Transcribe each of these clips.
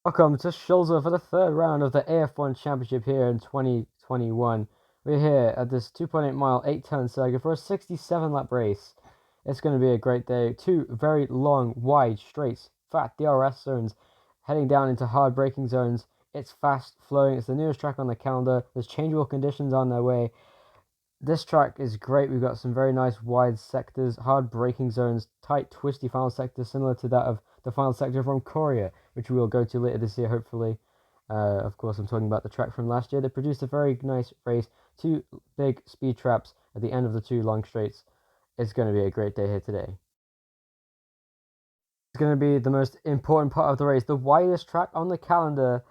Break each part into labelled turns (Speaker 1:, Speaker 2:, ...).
Speaker 1: Welcome to Schulzern for the third round of the AF1 Championship here in 2021. We're here at this 2.8 mile, 8-turn circuit for a 67 lap race. It's going to be a great day. Two very long, wide, straight, fat DRS zones heading down into hard braking zones. It's fast flowing. It's the newest track on the calendar. There's changeable conditions on their way. This track is great. We've got some very nice wide sectors, hard braking zones, tight, twisty final sectors, similar to that of the final sector from Korea, which we will go to later this year, hopefully. Of course, I'm talking about the track from last year. They produced a very nice race, two big speed traps at the end of the two long straights. It's going to be a great day here today. It's going to be the most important part of the race, the widest track on the calendar.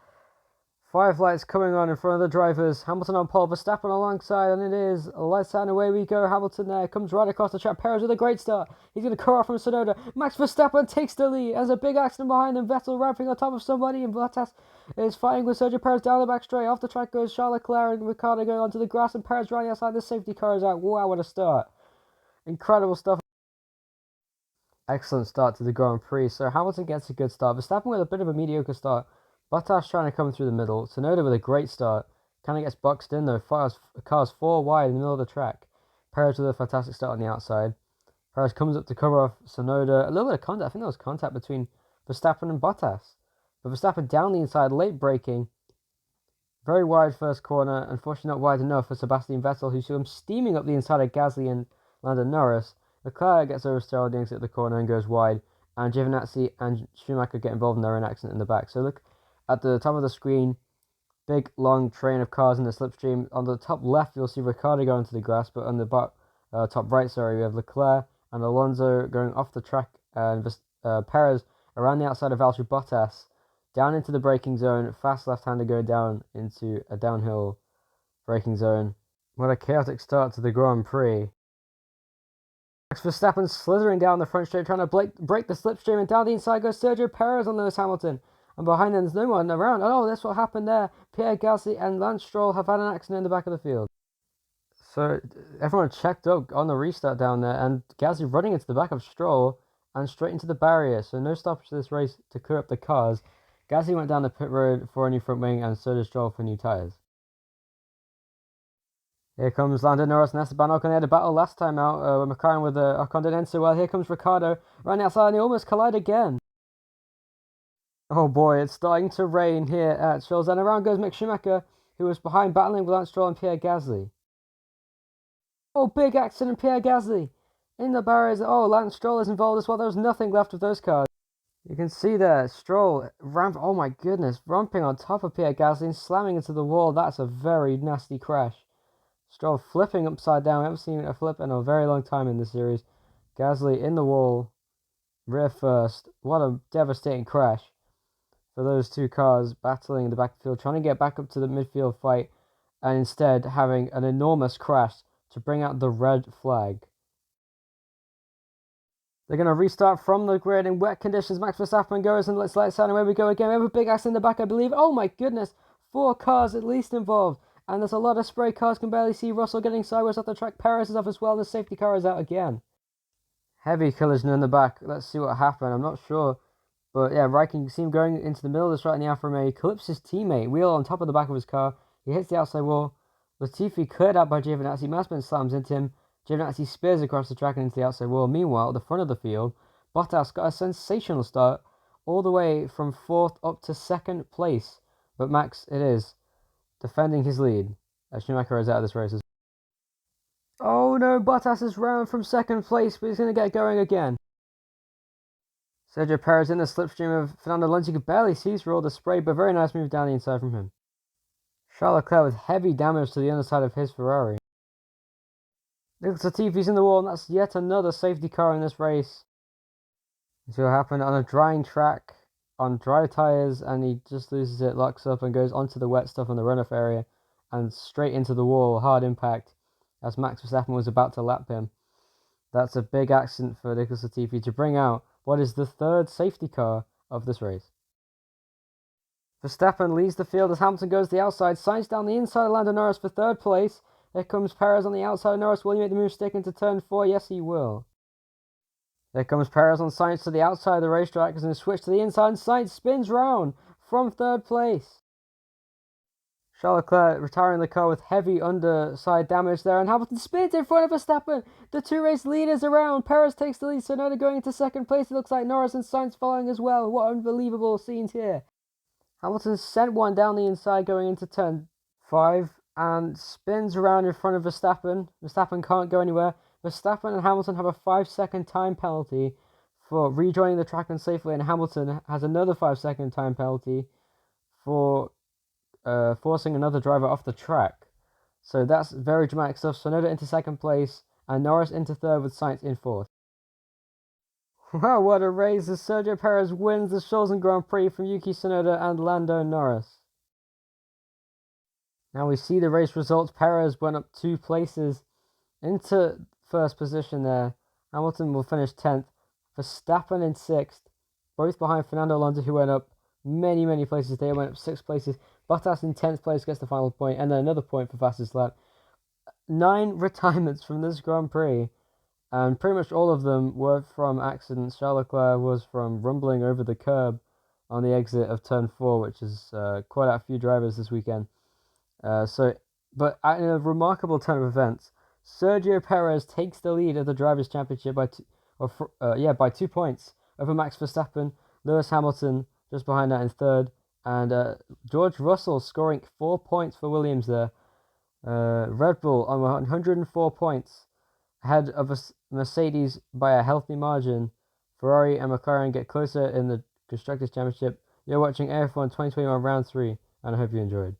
Speaker 1: 5 lights coming on in front of the drivers. Hamilton on pole, Verstappen alongside, and it is lights out and away we go. Hamilton there comes right across the track. Perez with a great start. He's going to cut off from Tsunoda. Max Verstappen takes the lead. There's a big accident behind him. Vettel ramping on top of somebody, and Bottas is fighting with Sergio Perez down the back straight. Off the track goes Charles Leclerc and Ricciardo going onto the grass, and Perez running outside. The safety car is out. Wow, what a start! Incredible stuff. Excellent start to the Grand Prix. So Hamilton gets a good start. Verstappen with a bit of a mediocre start. Bottas trying to come through the middle. Tsunoda with a great start. Kind of gets boxed in though. Car's 4 wide in the middle of the track. Perez with a fantastic start on the outside. Perez comes up to cover off Tsunoda. A little bit of contact. I think there was contact between Verstappen and Bottas. But Verstappen down the inside, late braking. Very wide first corner. Unfortunately not wide enough for Sebastian Vettel, who saw him steaming up the inside of Gasly and Lando Norris. Leclerc gets over Stroll, exit at the corner and goes wide. And Giovinazzi and Schumacher get involved in their own accident in the back. So look at the top of the screen, big long train of cars in the slipstream. On the top left, you'll see Ricciardo going to the grass, but on the top right, we have Leclerc and Alonso going off the track, and Perez around the outside of Valtteri Bottas, down into the braking zone. Fast left-hander going down into a downhill braking zone. What a chaotic start to the Grand Prix. Max Verstappen slithering down the front straight, trying to break the slipstream, and down the inside goes Sergio Perez on Lewis Hamilton. And behind them, there's no one around. Oh, that's what happened there. Pierre Gasly and Lance Stroll have had an accident in the back of the field. So everyone checked up on the restart down there, and Gasly running into the back of Stroll and straight into the barrier. So no stoppage to this race to clear up the cars. Gasly went down the pit road for a new front wing, and so did Stroll for new tyres. Here comes Lando Norris and Esteban Ocon. They had a battle last time out with McLaren with Ocon didn't enter well. Here comes Ricciardo running outside, and they almost collide again. Oh boy, it's starting to rain here at Schulzern. And around goes Mick Schumacher, who was behind battling with Lance Stroll and Pierre Gasly. Oh, big accident, Pierre Gasly. In the barriers, oh, Lance Stroll is involved as well. There's nothing left of those cars. You can see there, Stroll, oh my goodness, ramping on top of Pierre Gasly and slamming into the wall. That's a very nasty crash. Stroll flipping upside down. We haven't seen a flip in a very long time in this series. Gasly in the wall, rear first. What a devastating crash for those two cars battling in the back of the field, trying to get back up to the midfield fight, and instead having an enormous crash to bring out the red flag. They're going to restart from the grid in wet conditions. Max Verstappen goes and let's lights out and away we go again. We have a big accident in the back, I believe. Oh my goodness, 4 cars at least involved. And there's a lot of spray cars, can barely see. Russell getting sideways off the track. Perez is off as well, and the safety car is out again. Heavy collision in the back. Let's see what happened. I'm not sure. But yeah, Raikkonen, you see him going into the middle of the straight in the Alfa Romeo. He clips his teammate, wheel on top of the back of his car. He hits the outside wall. Latifi cleared out by Giovinazzi. Mazepin slams into him. Giovinazzi spears across the track and into the outside wall. Meanwhile, at the front of the field, Bottas got a sensational start all the way from 4th up to 2nd place. But Max, it is, defending his lead as Schumacher is out of this race. Oh no, Bottas is round from 2nd place, but he's going to get going again. Sergio Perez in the slipstream of Fernando Alonso. You could barely see through all the spray, but very nice move down the inside from him. Charles Leclerc with heavy damage to the underside of his Ferrari. Nicholas Latifi's in the wall, and that's yet another safety car in this race. This will happen on a drying track, on dry tyres, and he just loses it, locks up, and goes onto the wet stuff on the runoff area, and straight into the wall, hard impact, as Max Verstappen was about to lap him. That's a big accident for Nicholas Latifi to bring out what is the 3rd safety car of this race. Verstappen leads the field as Hamilton goes to the outside, Sainz down the inside of Lando Norris for 3rd place. Here comes Perez on the outside of Norris. Will he make the move stick into turn 4? Yes, he will. There comes Perez on Sainz to the outside of the racetrack as he switch to the inside, and Sainz spins round from third place. Charles Leclerc retiring the car with heavy underside damage there, and Hamilton spins in front of Verstappen. The two race leaders around. Perez takes the lead, so now they're going into second place. It looks like Norris and Sainz following as well. What unbelievable scenes here. Hamilton sent one down the inside going into turn 5 and spins around in front of Verstappen. Verstappen can't go anywhere. Verstappen and Hamilton have a 5-second time penalty for rejoining the track unsafely, and Hamilton has another 5-second time penalty for forcing another driver off the track. So that's very dramatic stuff. Tsunoda into second place and Norris into third with Sainz in fourth. Wow, what a race as Sergio Perez wins the Schulzern Grand Prix from Yuki Tsunoda and Lando Norris. Now we see the race results. Perez went up 2 places into first position there. Hamilton will finish 10th. Verstappen in 6th, both behind Fernando Alonso, who went up many places. They went up 6 places. Bottas in 10th place gets the final point, and then another point for fastest lap. 9 retirements from this Grand Prix, and pretty much all of them were from accidents. Charles Leclerc was from rumbling over the curb on the exit of turn 4, which is quite a few drivers this weekend. But in a remarkable turn of events, Sergio Perez takes the lead of the Drivers' Championship by 2 points over Max Verstappen. Lewis Hamilton just behind that in third, and George Russell scoring 4 points for Williams there. Red Bull on 104 points, ahead of Mercedes by a healthy margin. Ferrari and McLaren get closer in the Constructors' Championship. You're watching AF1 2021 Round 3, and I hope you enjoyed.